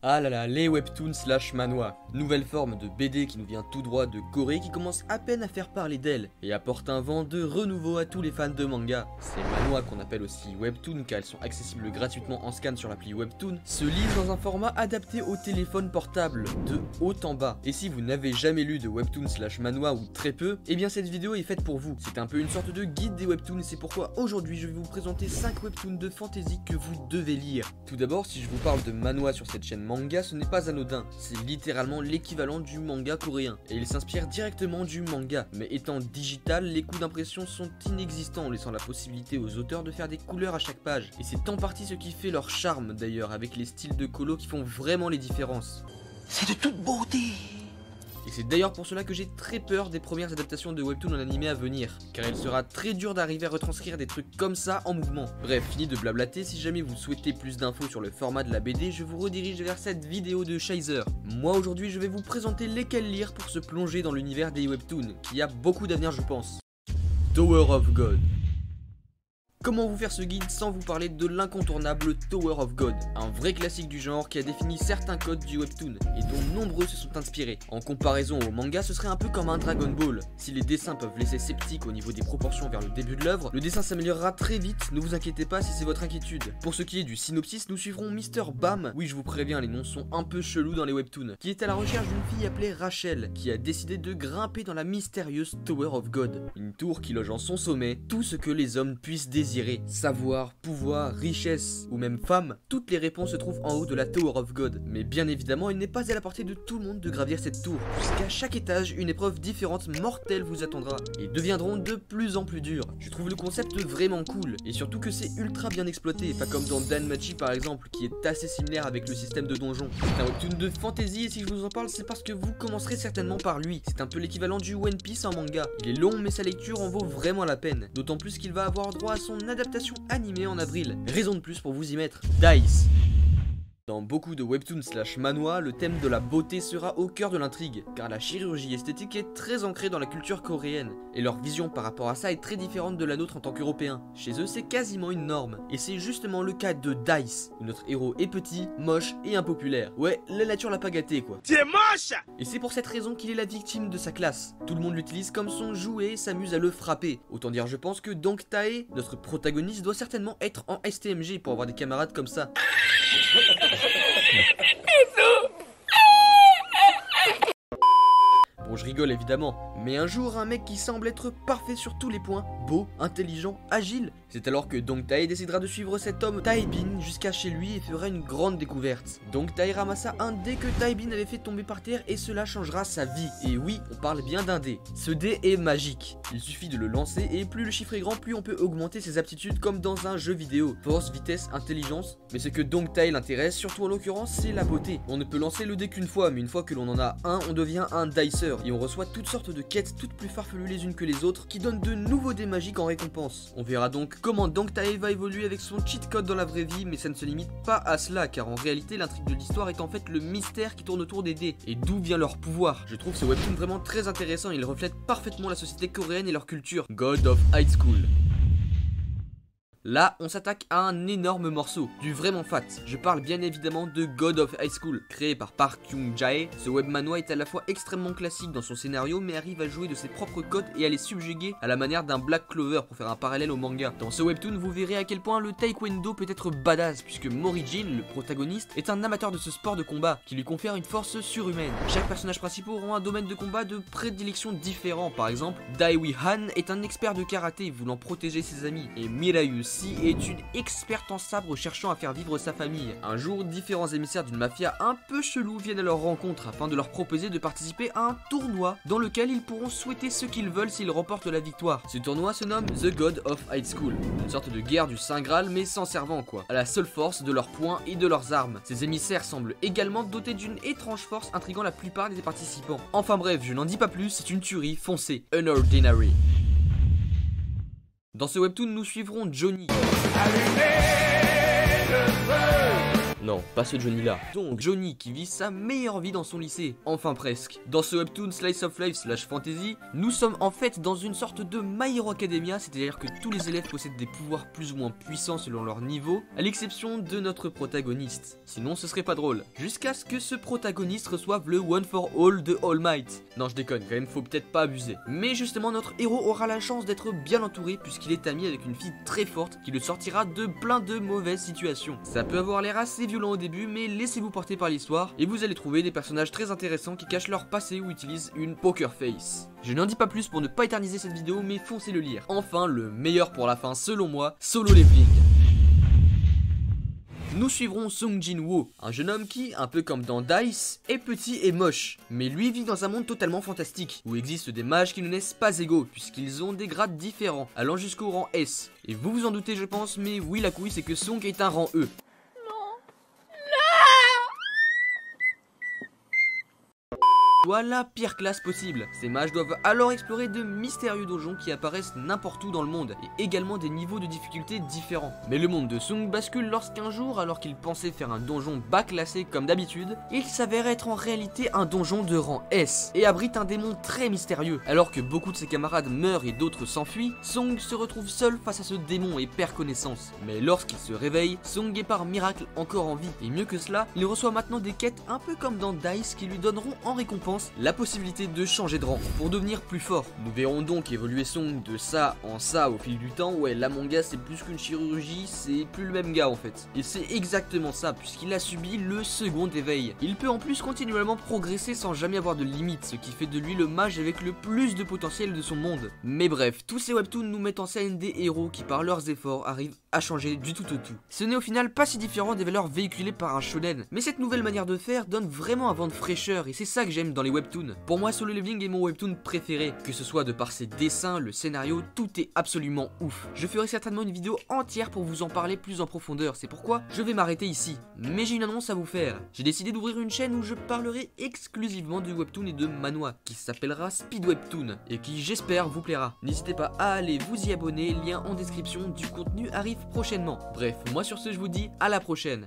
Ah là là, les webtoons slash manhwa, nouvelle forme de BD qui nous vient tout droit de Corée qui commence à peine à faire parler d'elle et apporte un vent de renouveau à tous les fans de manga. Ces manhwa qu'on appelle aussi webtoons car elles sont accessibles gratuitement en scan sur l'appli Webtoon, se lisent dans un format adapté au téléphone portable, de haut en bas. Et si vous n'avez jamais lu de webtoons slash manhwa ou très peu, eh bien cette vidéo est faite pour vous. C'est un peu une sorte de guide des webtoons et c'est pourquoi aujourd'hui je vais vous présenter 5 webtoons de fantasy que vous devez lire. Tout d'abord, si je vous parle de manhwa sur cette chaîne manga, ce n'est pas anodin, c'est littéralement l'équivalent du manga coréen, et il s'inspire directement du manga, mais étant digital, les coûts d'impression sont inexistants, laissant la possibilité aux auteurs de faire des couleurs à chaque page, et c'est en partie ce qui fait leur charme d'ailleurs, avec les styles de colo qui font vraiment les différences. C'est de toute beauté. Et c'est d'ailleurs pour cela que j'ai très peur des premières adaptations de webtoon en animé à venir, car il sera très dur d'arriver à retranscrire des trucs comme ça en mouvement. Bref, fini de blablater, si jamais vous souhaitez plus d'infos sur le format de la BD, je vous redirige vers cette vidéo de Shizer. Moi aujourd'hui je vais vous présenter lesquels lire pour se plonger dans l'univers des webtoons, qui a beaucoup d'avenir je pense. Tower of God. Comment vous faire ce guide sans vous parler de l'incontournable Tower of God, un vrai classique du genre qui a défini certains codes du webtoon et dont nombreux se sont inspirés. En comparaison au manga, ce serait un peu comme un Dragon Ball. Si les dessins peuvent laisser sceptique au niveau des proportions vers le début de l'œuvre, le dessin s'améliorera très vite, ne vous inquiétez pas si c'est votre inquiétude. Pour ce qui est du synopsis, nous suivrons Mr. Bam, oui je vous préviens les noms sont un peu chelous dans les webtoons, qui est à la recherche d'une fille appelée Rachel, qui a décidé de grimper dans la mystérieuse Tower of God, une tour qui loge en son sommet tout ce que les hommes puissent désirer. Savoir, pouvoir, richesse ou même femme, toutes les réponses se trouvent en haut de la Tower of God. Mais bien évidemment, il n'est pas à la portée de tout le monde de gravir cette tour, puisqu'à chaque étage, une épreuve différente mortelle vous attendra et deviendront de plus en plus dures. Je trouve le concept vraiment cool et surtout que c'est ultra bien exploité, pas comme dans Danmachi par exemple, qui est assez similaire avec le système de donjon. C'est un webtoon de fantasy et si je vous en parle, c'est parce que vous commencerez certainement par lui. C'est un peu l'équivalent du One Piece en manga. Il est long mais sa lecture en vaut vraiment la peine, d'autant plus qu'il va avoir droit à son adaptation animée en avril. Raison de plus pour vous y mettre. Dice. Dans beaucoup de webtoons slash manhwa, le thème de la beauté sera au cœur de l'intrigue, car la chirurgie esthétique est très ancrée dans la culture coréenne, et leur vision par rapport à ça est très différente de la nôtre en tant qu'Européens. Chez eux, c'est quasiment une norme, et c'est justement le cas de Dice, où notre héros est petit, moche et impopulaire. Ouais, la nature l'a pas gâté quoi. Tu es moche. Et c'est pour cette raison qu'il est la victime de sa classe. Tout le monde l'utilise comme son jouet et s'amuse à le frapper. Autant dire je pense que Dong Tae, notre protagoniste, doit certainement être en STMG pour avoir des camarades comme ça. Bon, je rigole évidemment, mais un jour, un mec qui semble être parfait sur tous les points, beau, intelligent, agile, c'est alors que Dong Tae décidera de suivre cet homme Taebin jusqu'à chez lui et fera une grande découverte. Dong Tae ramassa un dé que Taebin avait fait tomber par terre et cela changera sa vie. Et oui, on parle bien d'un dé. Ce dé est magique. Il suffit de le lancer et plus le chiffre est grand, plus on peut augmenter ses aptitudes comme dans un jeu vidéo. Force, vitesse, intelligence. Mais ce que Dong Tae l'intéresse, surtout en l'occurrence, c'est la beauté. On ne peut lancer le dé qu'une fois, mais une fois que l'on en a un, on devient un dicer. Et on reçoit toutes sortes de quêtes toutes plus farfelues les unes que les autres qui donnent de nouveaux dés magiques en récompense. On verra donc comment Dong Tae va évoluer avec son cheat code dans la vraie vie, mais ça ne se limite pas à cela car en réalité l'intrigue de l'histoire est en fait le mystère qui tourne autour des dés et d'où vient leur pouvoir. Je trouve ce webtoon vraiment très intéressant, il reflète parfaitement la société coréenne et leur culture. God of High School. Là, on s'attaque à un énorme morceau, du vraiment fat. Je parle bien évidemment de God of High School, créé par Park Kyung-jae. Ce web manhwa est à la fois extrêmement classique dans son scénario, mais arrive à jouer de ses propres codes et à les subjuguer à la manière d'un Black Clover pour faire un parallèle au manga. Dans ce webtoon, vous verrez à quel point le taekwondo peut être badass, puisque Morijin, le protagoniste, est un amateur de ce sport de combat qui lui confère une force surhumaine. Chaque personnage principal aura un domaine de combat de prédilection différent. Par exemple, Daewi Han est un expert de karaté voulant protéger ses amis, et Mirayu est une experte en sabre cherchant à faire vivre sa famille. Un jour, différents émissaires d'une mafia un peu chelou viennent à leur rencontre afin de leur proposer de participer à un tournoi dans lequel ils pourront souhaiter ce qu'ils veulent s'ils remportent la victoire. Ce tournoi se nomme The God of High School, une sorte de guerre du Saint Graal mais sans servant quoi, à la seule force de leurs poings et de leurs armes. Ces émissaires semblent également dotés d'une étrange force intriguant la plupart des participants. Enfin bref, je n'en dis pas plus, c'est une tuerie, foncée, Unordinary. Dans ce webtoon, nous suivrons Johnny. Non, pas ce Johnny là. Donc Johnny qui vit sa meilleure vie dans son lycée. Enfin presque. Dans ce webtoon slice of life / fantasy, nous sommes en fait dans une sorte de My Hero Academia, c'est-à-dire que tous les élèves possèdent des pouvoirs plus ou moins puissants selon leur niveau, à l'exception de notre protagoniste. Sinon ce serait pas drôle. Jusqu'à ce que ce protagoniste reçoive le One for All de All Might. Non je déconne, quand même faut peut-être pas abuser. Mais justement notre héros aura la chance d'être bien entouré puisqu'il est ami avec une fille très forte qui le sortira de plein de mauvaises situations. Ça peut avoir l'air assez violent au début, mais laissez-vous porter par l'histoire et vous allez trouver des personnages très intéressants qui cachent leur passé ou utilisent une poker face. Je n'en dis pas plus pour ne pas éterniser cette vidéo, mais foncez le lire. Enfin, le meilleur pour la fin selon moi, Solo Leveling. Nous suivrons Sung Jin-woo, un jeune homme qui, un peu comme dans Dice, est petit et moche. Mais lui vit dans un monde totalement fantastique, où existent des mages qui ne naissent pas égaux, puisqu'ils ont des grades différents, allant jusqu'au rang S. Et vous vous en doutez je pense, mais oui la couille c'est que Sung est un rang E. Soit la pire classe possible. Ces mages doivent alors explorer de mystérieux donjons qui apparaissent n'importe où dans le monde, et également des niveaux de difficulté différents. Mais le monde de Sung bascule lorsqu'un jour, alors qu'il pensait faire un donjon bas classé comme d'habitude, il s'avère être en réalité un donjon de rang S, et abrite un démon très mystérieux. Alors que beaucoup de ses camarades meurent et d'autres s'enfuient, Sung se retrouve seul face à ce démon et perd connaissance. Mais lorsqu'il se réveille, Sung est par miracle encore en vie, et mieux que cela, il reçoit maintenant des quêtes un peu comme dans Dice qui lui donneront en récompense la possibilité de changer de rang pour devenir plus fort. Nous verrons donc évoluer Sung de ça en ça au fil du temps. Ouais, l'Among Us c'est plus qu'une chirurgie, c'est plus le même gars en fait. Et c'est exactement ça puisqu'il a subi le second éveil. Il peut en plus continuellement progresser sans jamais avoir de limite, ce qui fait de lui le mage avec le plus de potentiel de son monde. Mais bref, tous ces webtoons nous mettent en scène des héros qui par leurs efforts arrivent à changer du tout au tout. Ce n'est au final pas si différent des valeurs véhiculées par un shonen, mais cette nouvelle manière de faire donne vraiment un vent de fraîcheur et c'est ça que j'aime dans les webtoons. Pour moi Solo Leveling est mon webtoon préféré, que ce soit de par ses dessins, le scénario, tout est absolument ouf. Je ferai certainement une vidéo entière pour vous en parler plus en profondeur, c'est pourquoi je vais m'arrêter ici. Mais j'ai une annonce à vous faire, j'ai décidé d'ouvrir une chaîne où je parlerai exclusivement de webtoon et de manhwa, qui s'appellera Speed Webtoon, et qui j'espère vous plaira. N'hésitez pas à aller vous y abonner, lien en description, du contenu arrive prochainement. Bref, moi sur ce je vous dis à la prochaine.